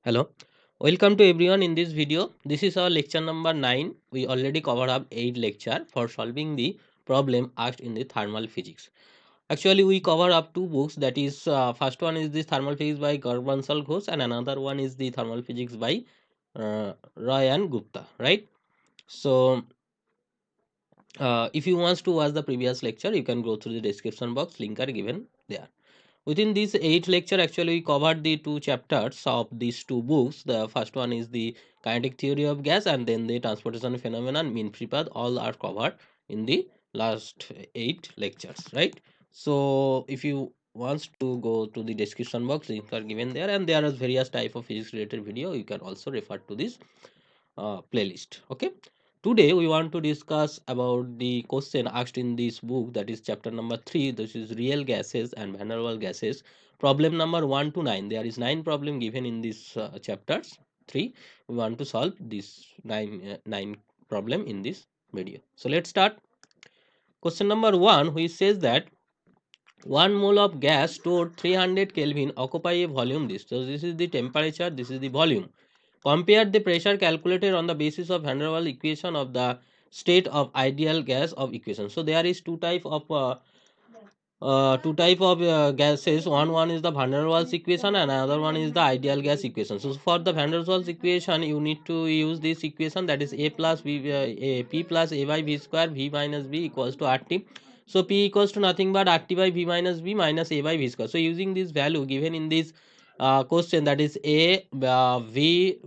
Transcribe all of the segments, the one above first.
Hello, welcome to everyone in this video. This is our lecture number 9. We already covered up 8 lecture for solving the problem asked in the thermal physics. Actually, we cover up two books, that is first one is the thermal physics by Garg Bansal Ghosh and another one is the thermal physics by Roy and Gupta, right? So if you want to watch the previous lecture, you can go through the description box, link are given there. Within these 8 lecture, actually we covered the two chapters of these two books. The first one is the kinetic theory of gas, and then the transportation phenomenon, mean free path, all are covered in the last 8 lectures, right? So if you wants to go to the description box, links are given there, and there are various type of physics related video. You can also refer to this playlist. Okay, today we want to discuss about the question asked in this book, that is chapter number 3. This is real gases and van der Waals gases, problem number 1 to 9. There is 9 problem given in this chapters 3. We want to solve this 9 problem in this video. So let's start. Question number 1, which says that 1 mole of gas stored 300 Kelvin occupy a volume this. So this is the temperature, this is the volume. Compare the pressure calculated on the basis of van der Waals equation of the state of ideal gas of equation. So there is two type of gases. One is the van der Waals equation and another one is the ideal gas equation. So for the van der Waals equation, you need to use this equation, that is a plus v p plus a by v square v minus v equals to rt. So p equals to nothing but rt by v minus v minus a by v square. So using this value given in this question, that is a v,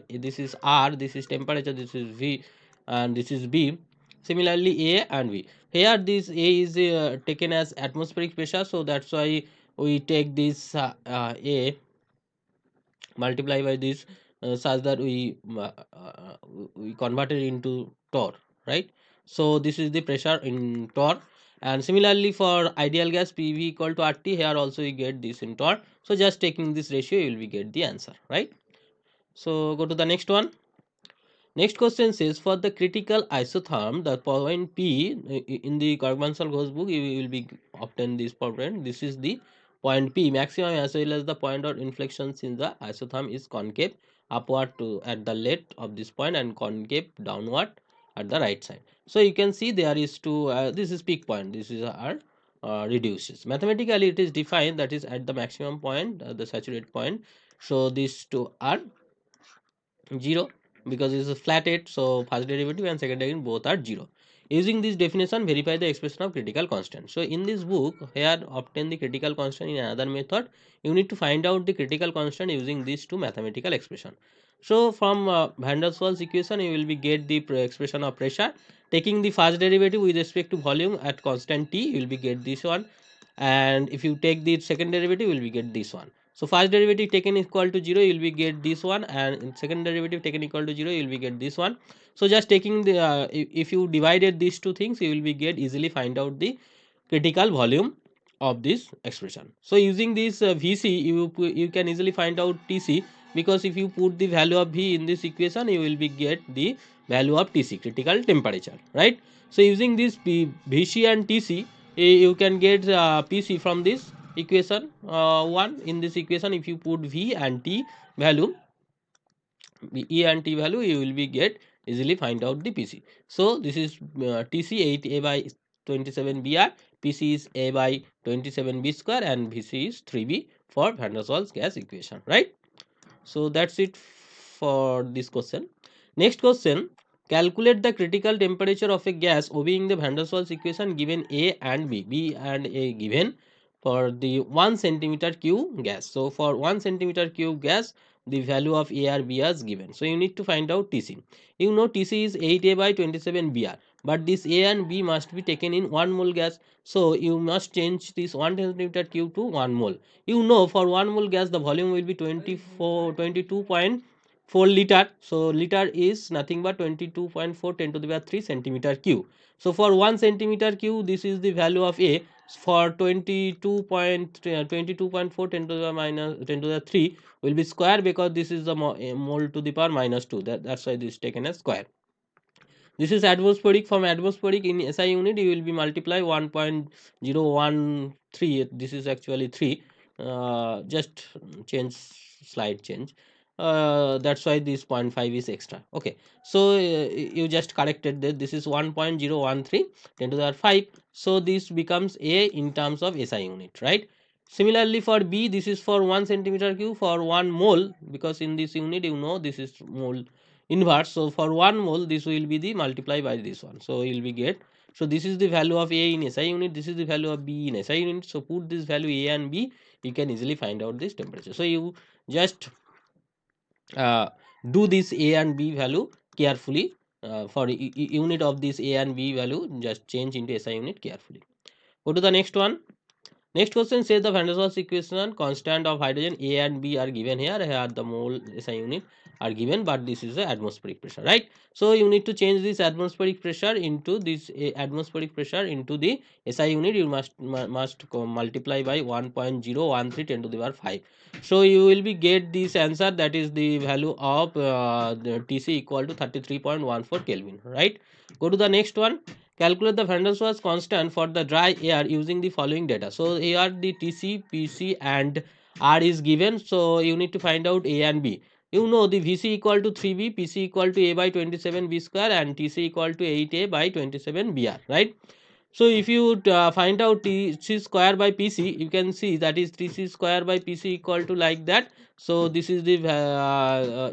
this is r, this is temperature, this is v, and this is b. Similarly a and v, here this a is taken as atmospheric pressure, so that's why we take this a multiply by this, such that we convert it into torr, right? So this is the pressure in torr. And similarly for ideal gas, pv equal to rt, here also we get this in torr. So just taking this ratio, you will be get the answer, right? So go to the next one. Next question says, for the critical isotherm, the point P in the Garg Bansal Ghosh book, you will be obtain this point. This is the point P, maximum as well as the point of inflection, since the isotherm is concave upward to at the left of this point and concave downward at the right side. So you can see there is two. This is peak point. This is our reduces. Mathematically, it is defined that is at the maximum point, the saturated point. So these two are 0 because it is a flat edge, so first derivative and second derivative both are 0. Using this definition, verify the expression of critical constant. So in this book, here obtain the critical constant in another method. You need to find out the critical constant using these two mathematical expression. So from van der Waals equation, you will be get the expression of pressure. Taking the first derivative with respect to volume at constant t, you will be get this one, and if you take the second derivative, you will be get this one. So first derivative taken equal to 0, you will be get this one, and in second derivative taken equal to 0, you will be get this one. So just taking the if you divided these two things, you will be get easily find out the critical volume of this expression. So using this vc, you can easily find out tc, because if you put the value of v in this equation, you will be get the value of tc, critical temperature, right? So using this vc and tc, you can get pc from this equation 1. In this equation, if you put v and t value, e and t value, you will be get easily find out the pc. So this is tc 8a by 27 br, pc is a by 27 b square, and vc is 3b for van der Waals gas equation, right? So that's it for this question. Next question, calculate the critical temperature of a gas obeying the van der Waals equation given a and b and a given for the 1 centimeter cube gas. So for 1 centimeter cube gas, the value of a or b is given. So you need to find out tc. You know tc is 8a by 27 br, but this a and b must be taken in 1 mole gas. So you must change this 1 centimeter cube to 1 mole. You know for 1 mole gas the volume will be 22.4 liter. So liter is nothing but 22.4 10 to the power 3 centimeter cube. So for 1 centimeter cube, this is the value of a. For 22.4 10 to the minus 10 to the 3 will be square, because this is the mole to the power minus 2. That's why this is taken as square. This is atmospheric. From atmospheric in SI unit, you will be multiply 1.013. This is actually 3. Just change slight change. That's why this 0.5 is extra. Okay, so you just corrected that this is 1.013 10 to the power 5. So this becomes A in terms of SI unit, right? Similarly for B, this is for 1 centimeter cube for 1 mole, because in this unit you know this is mole inverse. So for 1 mole this will be the multiply by this one, so you will be get. So this is the value of A in SI unit, this is the value of B in SI unit. So put this value A and B, you can easily find out this temperature. So you just uh, do this A and B value carefully. For unit of this A and B value, just change into SI unit carefully. Go to the next one. Next question says the van der Waals equation constant of hydrogen A and B are given here. Here the mole SI unit are given, but this is the atmospheric pressure, right? So you need to change this atmospheric pressure into this atmospheric pressure into the SI unit. You must multiply by 1.013 10 to the power 5. So you will be get this answer, that is the value of the Tc equal to 33.14 Kelvin, right? Go to the next one. Calculate the van der Waals constant for the dry air using the following data. So here the Tc, Pc and R is given. So you need to find out A and B. You know the Vc equal to 3b, Pc equal to A by 27 b square and Tc equal to 8a by 27 br, right? So if you find out Tc square by Pc, you can see that is Tc square by Pc equal to like that. So this is the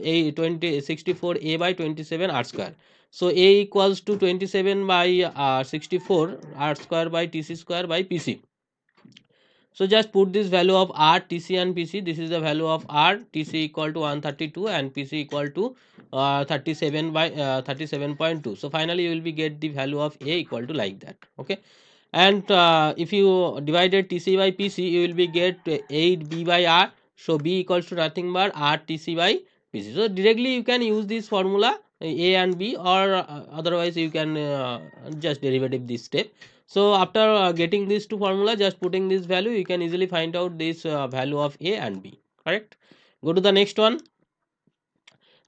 A 64 A by 27 R square. So A equals to 27 by 64 R square by Tc square by Pc. So just put this value of R, Tc and Pc. This is the value of R, Tc equal to 132 and Pc equal to 37 by 37.2. So finally you will be get the value of A equal to like that. Okay, and if you divided Tc by Pc, you will be get 8b by R. So B equals to nothing but R Tc by Pc. So directly you can use this formula A and B, or otherwise you can just derivative this step. So after getting these two formula, just putting this value, you can easily find out this value of A and B, correct? Go to the next one.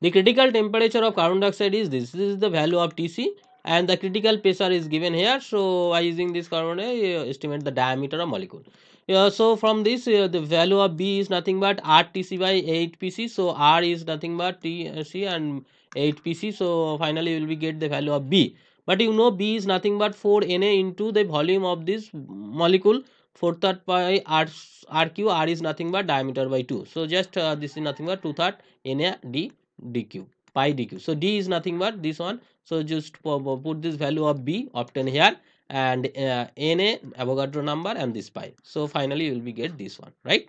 The critical temperature of carbon dioxide is this. This is the value of Tc, and the critical pressure is given here. So by using this carbon, estimate the diameter of molecule. So from this, the value of B is nothing but RTc by 8Pc. So R is nothing but Tc and 8Pc. So finally, you will be get the value of B. But you know B is nothing but 4Na into the volume of this molecule. 4/3 by RQ. R is nothing but diameter by 2. So just this is nothing but 2/3 Na D dq pi dq. So d is nothing but this one. So just put this value of B obtained here, and Na Avogadro number and this pi. So finally you will be get this one, right?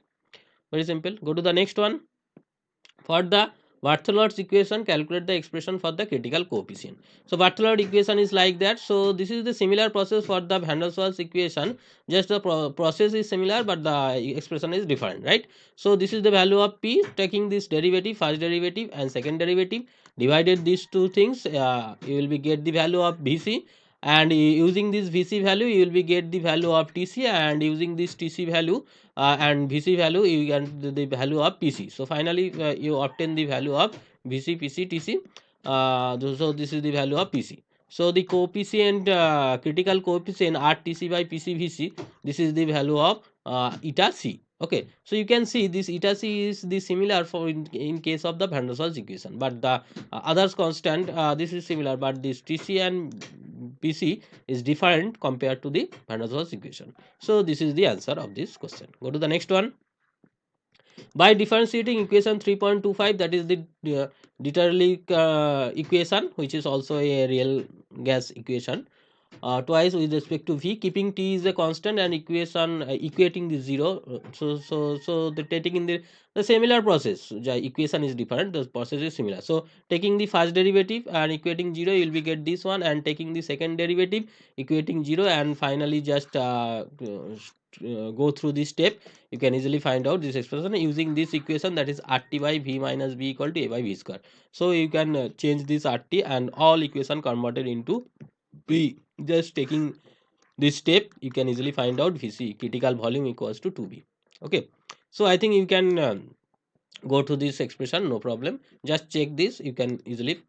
Very simple. Go to the next one. For the Bartholot's equation, calculate the expression for the critical coefficient. So Bartholot equation is like that. So this is the similar process for the van der Waals equation. Just the process is similar, but the expression is different, right? So this is the value of P, taking this derivative, first derivative and second derivative, divided these two things, you will be get the value of Vc, and using this Vc value you will be get the value of Tc, and using this Tc value and Vc value you get the value of Pc. So finally you obtain the value of Vc, Pc, Tc. So this is the value of Pc. So the coefficient, critical coefficient RTc by Pc Vc, this is the value of eta c. Okay, so you can see this eta c is the similar for in case of the van der Waals equation, but the others constant, this is similar, but this Tc and Pc is different compared to the van der Waals equation. So this is the answer of this question. Go to the next one. By differentiating equation 3.25, that is the Dieterich equation, which is also a real gas equation, twice with respect to V, keeping T is a constant and equation equating the zero. So the taking in the similar process, the equation is different, the process is similar. So taking the first derivative and equating zero, you will be get this one, and taking the second derivative equating zero, and finally just go through this step. You can easily find out this expression using this equation, that is RT by V minus V equal to A by V square. So you can change this RT and all equation converted into B. Just taking this step, you can easily find out Vc, critical volume, equals to 2B. Okay, so I think you can go to this expression, no problem. Just check this, you can easily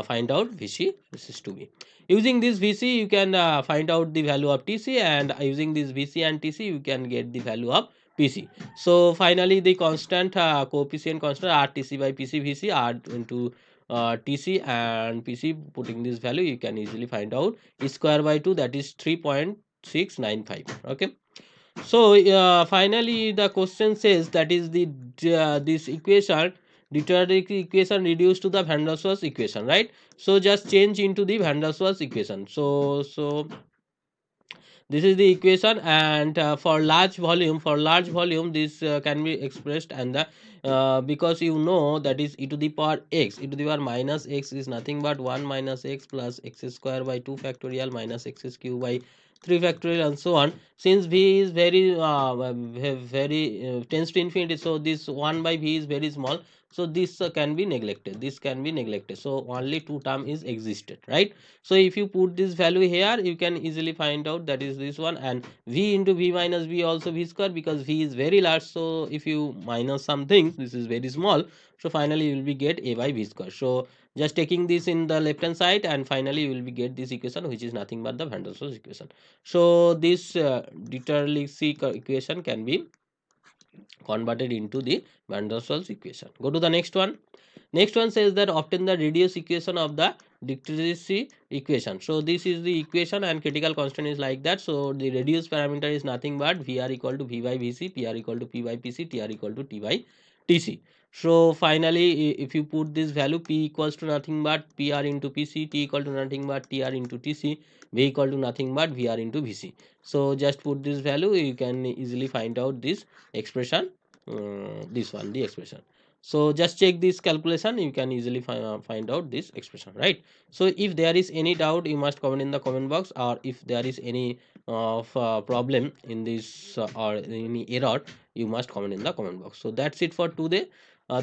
find out Vc, this is 2B. Using this Vc, you can find out the value of Tc, and using this Vc and Tc, you can get the value of PC. So finally the constant coefficient constant RTC by PC VC R into TC and PC, putting this value you can easily find out is square by 2, that is 3.695. Okay. So finally the question says that is the this equation, quadratic equation reduced to the Van der Waals equation, right? So just change into the Van der Waals equation. So this is the equation, and for large volume this can be expressed, and the because you know that is e to the power x, e to the power minus x is nothing but 1 minus x plus x square by 2 factorial minus x cube by 3 factorial and so on. Since v is very tends to infinity, so this 1 by v is very small, so this can be neglected, this can be neglected, so only two term is existed, right? So if you put this value here you can easily find out that is this one, and v into v minus v also v square, because v is very large, so if you minus something this is very small, so finally you will be get a by v square. So just taking this in the left hand side, and finally you will be get this equation, which is nothing but the Van der Waals equation. So this Dieterich equation can be converted into the Van der Waals equation. Go to the next one. Next one says that obtain the radius equation of the Dieterich equation. So this is the equation, and critical constant is like that. So the radius parameter is nothing but Vr equal to V by Vc, Pr equal to P by Pc, Tr equal to T by Tc. So finally if you put this value, P equals to nothing but Pr into Pc, T equal to nothing but Tr into Tc, V equal to nothing but Vr into Vc. So just put this value, you can easily find out this expression, this one, the expression. So just check this calculation, you can easily find out this expression, right? So if there is any doubt you must comment in the comment box, or if there is any problem in this or any error, you must comment in the comment box. So that's it for today.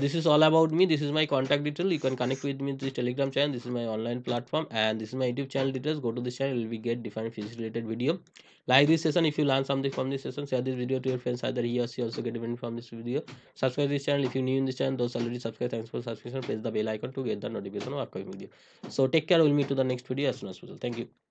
This is all about me, this is my contact detail, you can connect with me in this telegram channel, this is my online platform, and this is my YouTube channel details. Go to this channel, you will be get different physics related video. Like this session if you learn something from this session, share this video to your friends, either he or she also get benefit from this video. Subscribe this channel if you new in this channel, those already subscribed, thanks for subscription, press the bell icon to get the notification of upcoming video. So take care, we'll meet to the next video as soon as possible. Thank you.